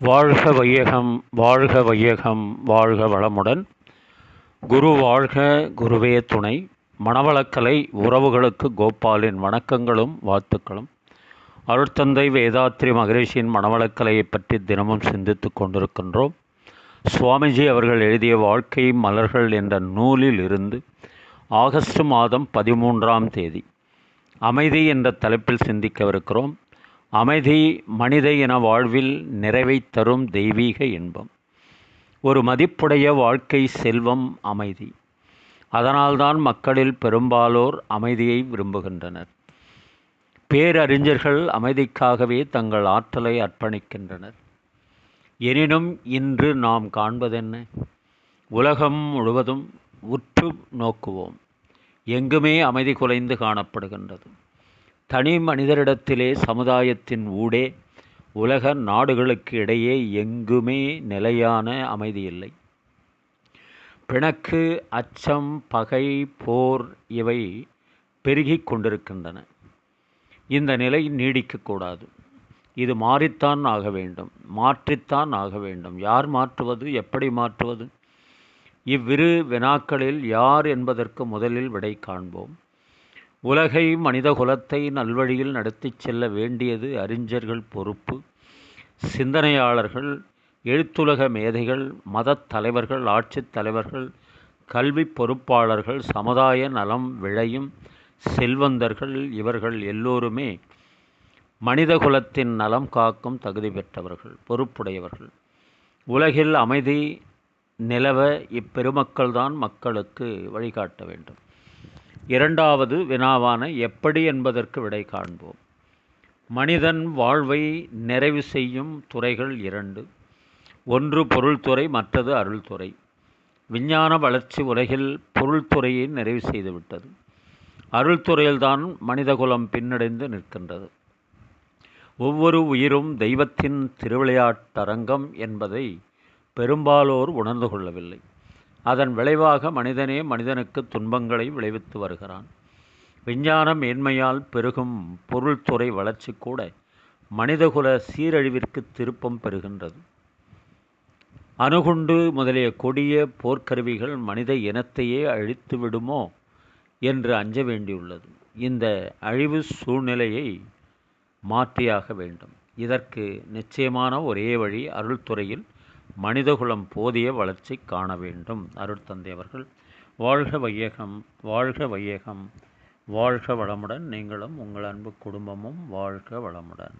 வாழ்க வையகம் வாழ்க வையகம் வாழ்க வளமுடன். குரு வாழ்க, குருவே துணை. மணவளக்கலை உறவுகளுக்கு கோபாலின் வணக்கங்களும் வாழ்த்துக்களும். அருட்தந்தை வேதாத்ரி மகரிஷியின் மணவளக்கலையை பற்றி தினமும் சிந்தித்து கொண்டிருக்கின்றோம். சுவாமிஜி அவர்கள் எழுதிய வாழ்க்கை மலர்கள் என்ற நூலில் இருந்து ஆகஸ்ட் மாதம் 13ஆம் தேதி அமைதி என்ற தலைப்பில் சிந்திக்கவிருக்கிறோம். அமைதி மனித இன வாழ்வில் நிறைவை தரும் தெய்வீக இன்பம். ஒரு மதிப்புடைய வாழ்க்கை செல்வம் அமைதி. அதனால்தான் மக்களில் பெரும்பாலோர் அமைதியை விரும்புகின்றனர். பேரறிஞர்கள் அமைதிக்காகவே தங்கள் ஆற்றலை அர்ப்பணிக்கின்றனர். எனினும் இன்று நாம் காண்பதென்ன? உலகம் முழுவதும் உற்று நோக்குவோம். எங்குமே அமைதி குலைந்து காணப்படுகின்றது. தனி மனிதரிடத்திலே, சமுதாயத்தின் ஊடே, உலக நாடுகளுக்கு இடையே எங்குமே நிலையான அமைதி இல்லை. பிணக்கு, அச்சம், பகை, போர் இவை பெருகிக் கொண்டிருக்கின்றன. இந்த நிலை நீடிக்கக்கூடாது. இது மாறித்தான் ஆக வேண்டும், மாற்றித்தான் ஆக வேண்டும். யார் மாற்றுவது? எப்படி மாற்றுவது? இவ்விரு வினாக்களில் யார் என்பதற்கு முதலில் விடை காண்போம். உலகை, மனித குலத்தை நல்வழியில் நடத்திச் செல்ல வேண்டியது அறிஞர்கள் பொறுப்பு. சிந்தனையாளர்கள், எழுத்துலக மேதைகள், மதத் தலைவர்கள், ஆட்சித் தலைவர்கள், கல்வி பொறுப்பாளர்கள், சமுதாய நலம் விழையும் செல்வந்தர்கள், இவர்கள் எல்லோருமே மனித குலத்தின் நலம் காக்கும் தகுதி பெற்றவர்கள், பொறுப்புடையவர்கள். உலகில் அமைதி நிலவ இப்பெருமக்கள்தான் மக்களுக்கு வழிகாட்ட வேண்டும். இரண்டாவது வினாவான எப்படி என்பதற்கு விடை காண்போம். மனிதன் வாழ்வை நிறைவு செய்யும் துறைகள் இரண்டு. ஒன்று பொருள்துறை, மற்றது அருள்துறை. விஞ்ஞான வளர்ச்சி உலகில் பொருள்துறையை நிறைவு செய்துவிட்டது. அருள்துறையில்தான் மனிதகுலம் பின்னடைந்து நிற்கின்றது. ஒவ்வொரு உயிரும் தெய்வத்தின் திருவிளையாட்டரங்கம் என்பதை பெரும்பாலோர் உணர்ந்து கொள்ளவில்லை. அதன் விளைவாக மனிதனே மனிதனுக்கு துன்பங்களை விளைவித்து வருகிறான். விஞ்ஞான மேன்மையால் பெருகும் பொருள்துறை வளர்ச்சி கூட மனிதகுல சீரழிவிற்கு திருப்பம் பெறுகின்றது. அணுகுண்டு முதலிய கொடிய போர்க்கருவிகள் மனித இனத்தையே அழித்து விடுமோ என்று அஞ்ச வேண்டியுள்ளது. இந்த அழிவு சூழ்நிலையை மாற்றியாக வேண்டும். இதற்கு நிச்சயமான ஒரே வழி, அருள்துறையில் மனிதகுலம் போதிய வளர்ச்சி காண வேண்டும். அருட்தந்தை அவர்கள். வாழ்க வையகம் வாழ்க வையகம் வாழ்க வளமுடன். நீங்களும் உங்கள் அன்பு குடும்பமும் வாழ்க வளமுடன்.